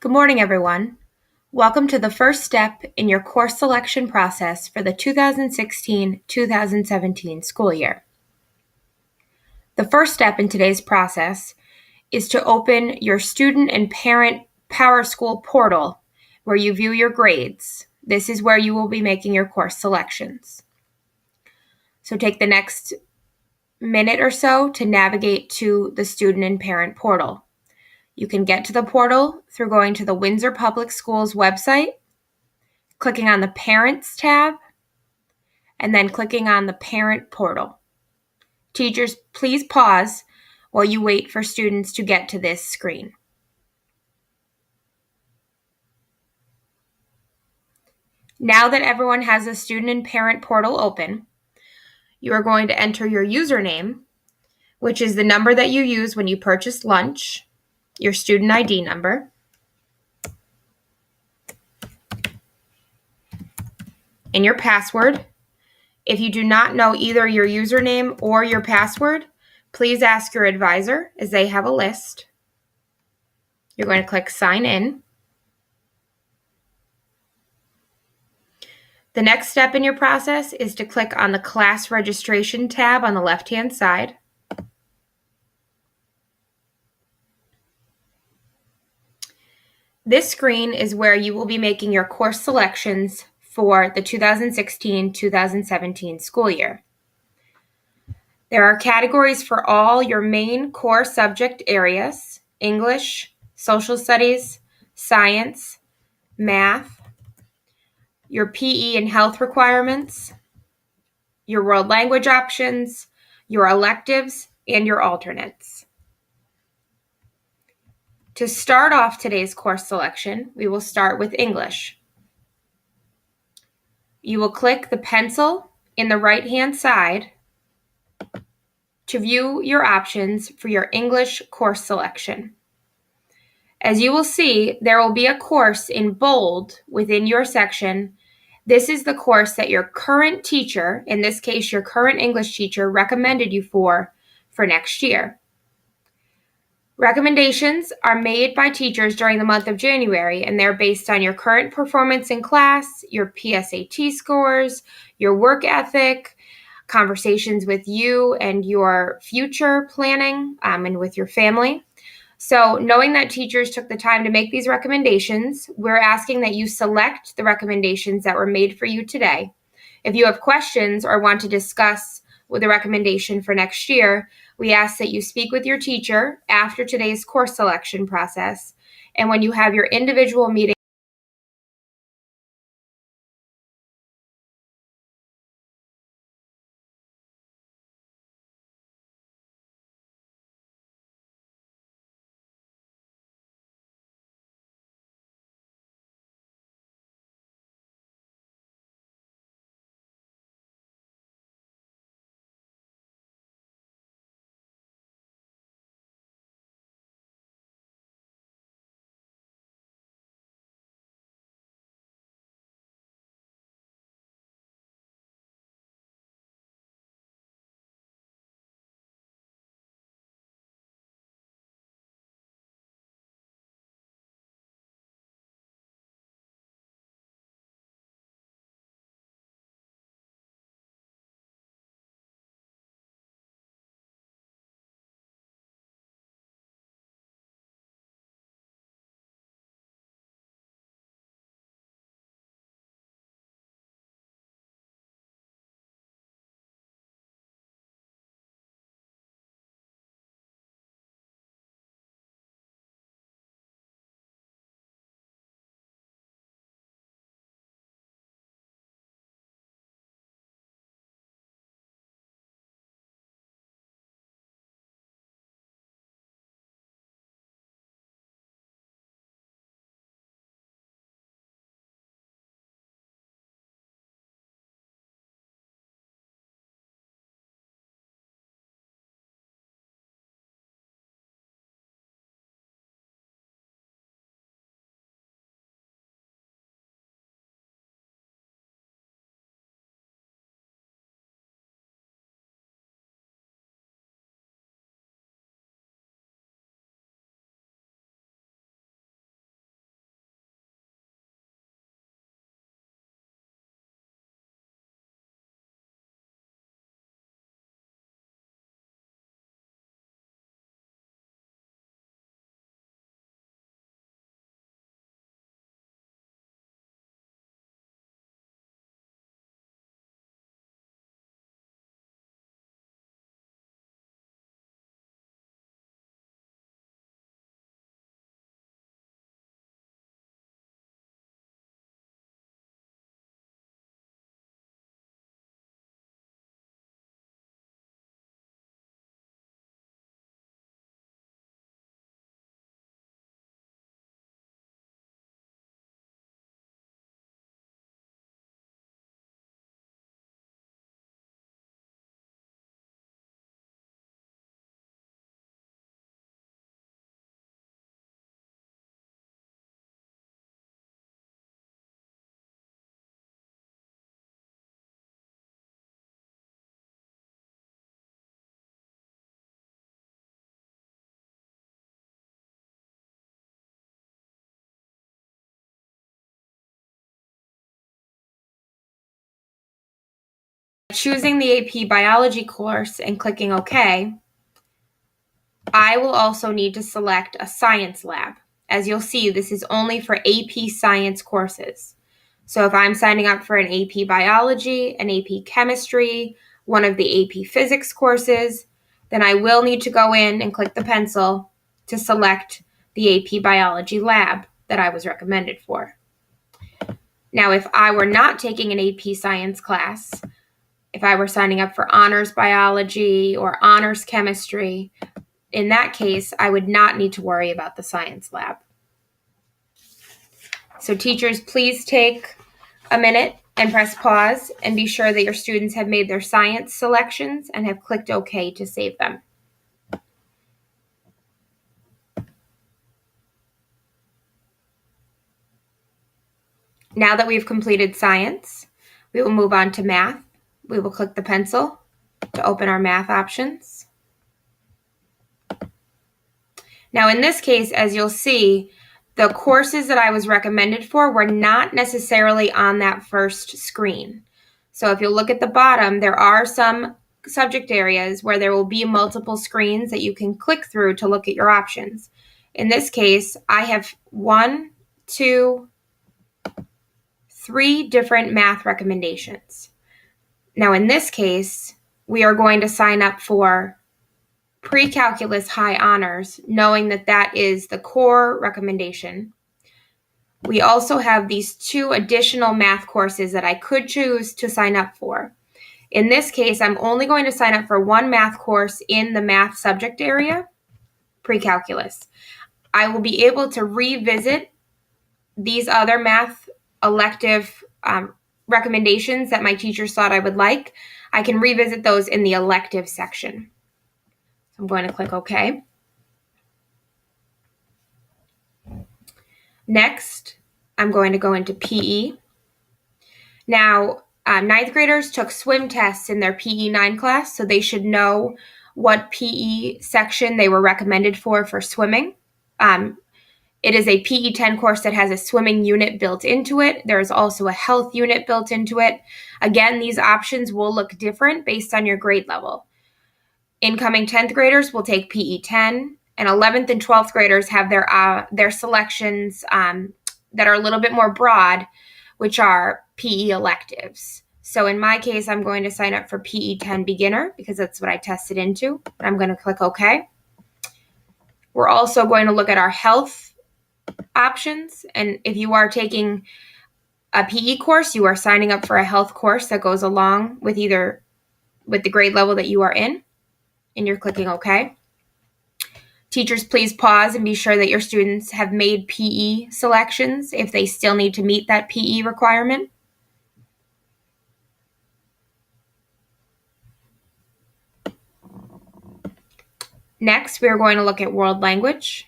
Good morning, everyone. Welcome to the first step in your course selection process for the 2016-2017 school year. The first step in today's process is to open your student and parent PowerSchool portal where you view your grades. This is where you will be making your course selections. So take the next minute or so to navigate to the student and parent portal. You can get to the portal through going to the Windsor Public Schools website, clicking on the Parents tab, and then clicking on the Parent portal. Teachers, please pause while you wait for students to get to this screen. Now that everyone has the student and parent portal open, you are going to enter your username, which is the number that you use when you purchase lunch, your student ID number, and your password. If you do not know either your username or your password, please ask your advisor as they have a list. You're going to click Sign In. The next step in your process is to click on the Class Registration tab on the left-hand side. This screen is where you will be making your course selections for the 2016-2017 school year. There are categories for all your main core subject areas: English, Social Studies, Science, Math, your PE and health requirements, your world language options, your electives, and your alternates. To start off today's course selection, we will start with English. You will click the pencil in the right-hand side to view your options for your English course selection. As you will see, there will be a course in bold within your section. This is the course that your current teacher, in this case your current English teacher, recommended you for next year. Recommendations are made by teachers during the month of January, and they're based on your current performance in class, your PSAT scores, your work ethic, conversations with you and your future planning, and with your family. So knowing that teachers took the time to make these recommendations, we're asking that you select the recommendations that were made for you today. If you have questions or want to discuss with a recommendation for next year, we ask that you speak with your teacher after today's course selection process. And when you have your individual meeting, choosing the AP Biology course and clicking OK, I will also need to select a science lab. As you'll see, this is only for AP Science courses. So if I'm signing up for an AP Biology, an AP Chemistry, one of the AP Physics courses, then I will need to go in and click the pencil to select the AP Biology lab that I was recommended for. Now, if I were not taking an AP Science class, if I were signing up for Honors Biology or Honors Chemistry, in that case, I would not need to worry about the science lab. So teachers, please take a minute and press pause and be sure that your students have made their science selections and have clicked OK to save them. Now that we've completed science, we will move on to math. We will click the pencil to open our math options. Now in this case, as you'll see, the courses that I was recommended for were not necessarily on that first screen. So if you look at the bottom, there are some subject areas where there will be multiple screens that you can click through to look at your options. In this case, I have 1, 2, 3 different math recommendations. Now in this case, we are going to sign up for Pre-Calculus High Honors, knowing that that is the core recommendation. We also have these 2 additional math courses that I could choose to sign up for. In this case, I'm only going to sign up for 1 math course in the math subject area, Pre-Calculus. I will be able to revisit these other math elective recommendations that my teachers thought I would like. I can revisit those in the elective section. So I'm going to click OK. Next, I'm going to go into PE. Now, 9th graders took swim tests in their PE 9 class, so they should know what PE section they were recommended for swimming. It is a PE 10 course that has a swimming unit built into it. There is also a health unit built into it. Again, these options will look different based on your grade level. Incoming 10th graders will take PE 10, and 11th and 12th graders have their selections that are a little bit more broad, which are PE electives. So in my case, I'm going to sign up for PE 10 beginner because that's what I tested into. I'm going to click OK. We're also going to look at our health options, and if you are taking a PE course, you are signing up for a health course that goes along with the grade level that you are in, and you're clicking OK. Teachers, please pause and be sure that your students have made PE selections if they still need to meet that PE requirement. Next, we are going to look at world language.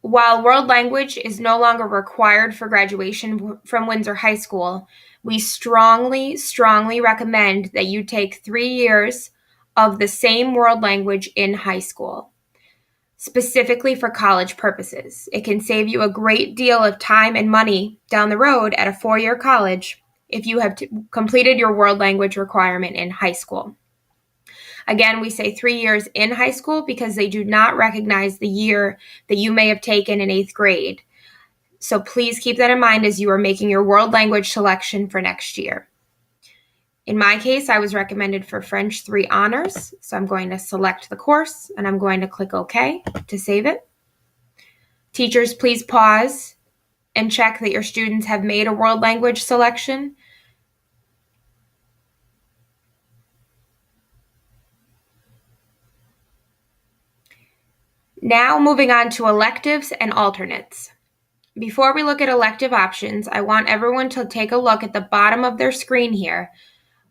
While world language is no longer required for graduation from Windsor High School, we strongly, strongly recommend that you take 3 years of the same world language in high school, specifically for college purposes. It can save you a great deal of time and money down the road at a 4-year college if you have completed your world language requirement in high school. Again, we say 3 years in high school because they do not recognize the year that you may have taken in 8th grade. So please keep that in mind as you are making your world language selection for next year. In my case, I was recommended for French 3 Honors, so I'm going to select the course and I'm going to click OK to save it. Teachers, please pause and check that your students have made a world language selection. Now moving on to electives and alternates. Before we look at elective options, I want everyone to take a look at the bottom of their screen here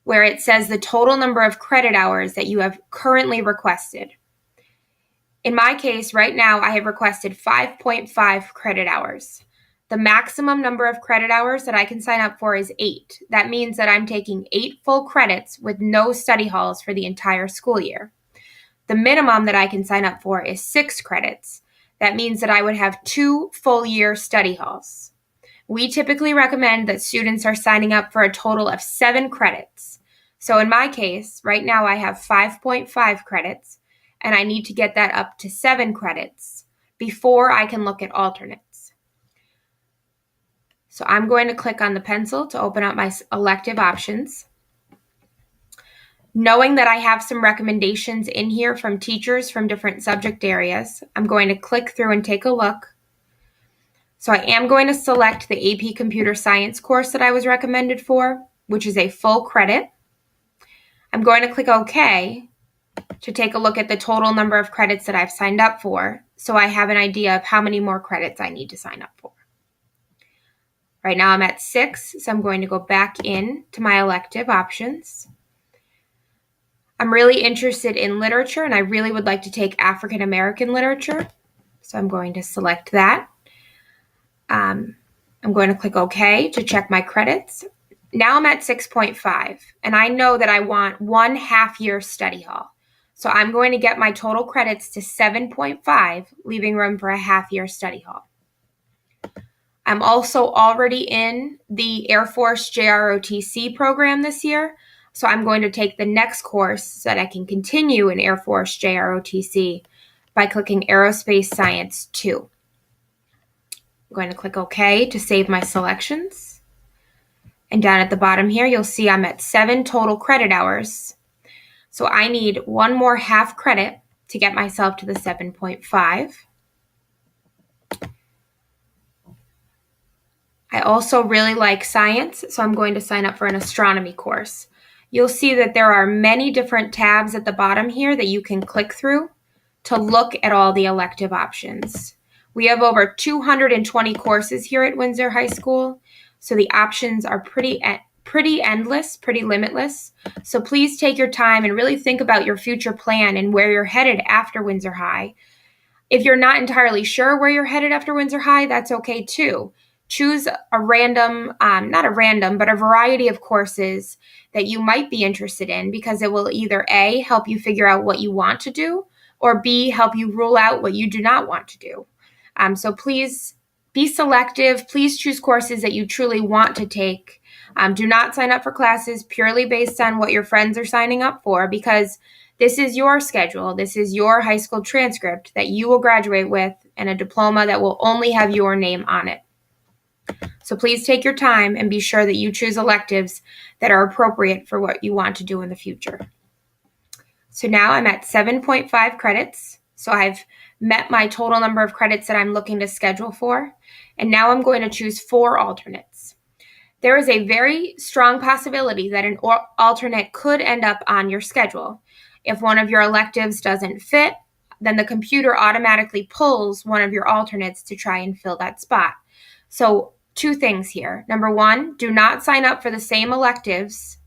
where it says the total number of credit hours that you have currently requested. In my case, right now, I have requested 5.5 credit hours. The maximum number of credit hours that I can sign up for is 8. That means that I'm taking 8 full credits with no study halls for the entire school year. The minimum that I can sign up for is 6 credits. That means that I would have 2 full year study halls. We typically recommend that students are signing up for a total of 7 credits. So in my case, right now I have 5.5 credits, and I need to get that up to 7 credits before I can look at alternates. So I'm going to click on the pencil to open up my elective options. Knowing that I have some recommendations in here from teachers from different subject areas, I'm going to click through and take a look. So I am going to select the AP Computer Science course that I was recommended for, which is a full credit. I'm going to click OK to take a look at the total number of credits that I've signed up for, so I have an idea of how many more credits I need to sign up for. Right now I'm at 6, so I'm going to go back in to my elective options. I'm really interested in literature, and I really would like to take African American literature, so I'm going to select that. I'm going to click OK to check my credits. Now I'm at 6.5, and I know that I want 1 half-year study hall. So I'm going to get my total credits to 7.5, leaving room for a half-year study hall. I'm also already in the Air Force JROTC program this year, so I'm going to take the next course so that I can continue in Air Force JROTC by clicking Aerospace Science 2. I'm going to click OK to save my selections. And down at the bottom here, you'll see I'm at 7 total credit hours. So I need 1 more half credit to get myself to the 7.5. I also really like science, so I'm going to sign up for an astronomy course. You'll see that there are many different tabs at the bottom here that you can click through to look at all the elective options. We have over 220 courses here at Windsor High School, so the options are pretty endless, pretty limitless. So please take your time and really think about your future plan and where you're headed after Windsor High. If you're not entirely sure where you're headed after Windsor High, that's okay too. Choose a variety of courses that you might be interested in, because it will either A, help you figure out what you want to do, or B, help you rule out what you do not want to do. So please be selective. Please choose courses that you truly want to take. Do not sign up for classes purely based on what your friends are signing up for, because this is your schedule. This is your high school transcript that you will graduate with, and a diploma that will only have your name on it. So please take your time and be sure that you choose electives that are appropriate for what you want to do in the future. So now I'm at 7.5 credits. So I've met my total number of credits that I'm looking to schedule for. And now I'm going to choose 4 alternates. There is a very strong possibility that an alternate could end up on your schedule. If one of your electives doesn't fit, then the computer automatically pulls one of your alternates to try and fill that spot. So 2 things here. Number 1, do not sign up for the same electives.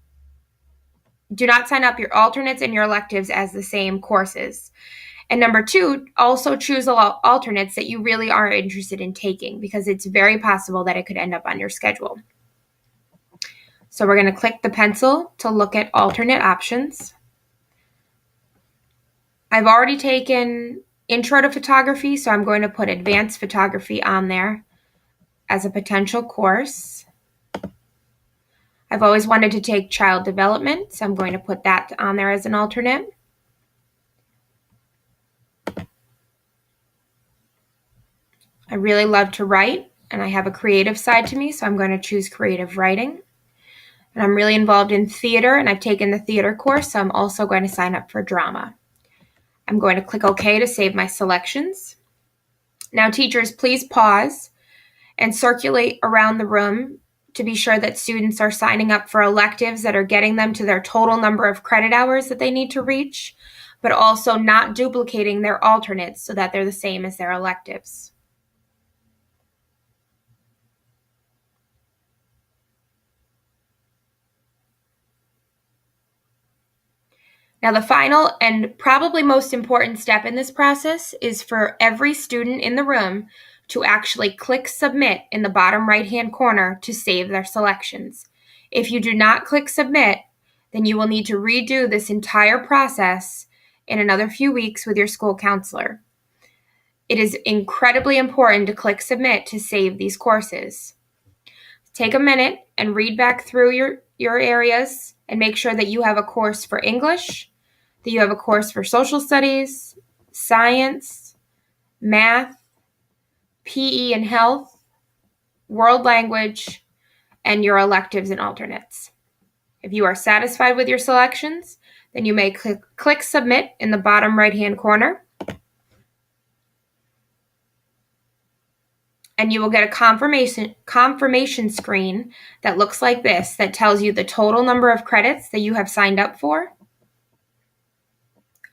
Do not sign up your alternates and your electives as the same courses. And number 2, also choose alternates that you really are interested in taking, because it's very possible that it could end up on your schedule. So we're going to click the pencil to look at alternate options. I've already taken Intro to Photography, so I'm going to put Advanced Photography on there as a potential course. I've always wanted to take Child Development, so I'm going to put that on there as an alternate. I really love to write, and I have a creative side to me, so I'm going to choose Creative Writing. And I'm really involved in theater, and I've taken the theater course, so I'm also going to sign up for drama. I'm going to click OK to save my selections. Now, teachers, please pause and circulate around the room to be sure that students are signing up for electives that are getting them to their total number of credit hours that they need to reach, but also not duplicating their alternates so that they're the same as their electives. Now, the final and probably most important step in this process is for every student in the room to actually click Submit in the bottom right-hand corner to save their selections. If you do not click Submit, then you will need to redo this entire process in another few weeks with your school counselor. It is incredibly important to click Submit to save these courses. Take a minute and read back through your areas and make sure that you have a course for English, that you have a course for social studies, science, math, PE and health, world language, and your electives and alternates. If you are satisfied with your selections, then you may click Submit in the bottom right-hand corner. And you will get a confirmation screen that looks like this, that tells you the total number of credits that you have signed up for,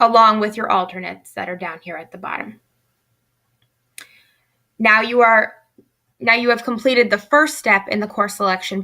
along with your alternates that are down here at the bottom. Now you have completed the first step in the course selection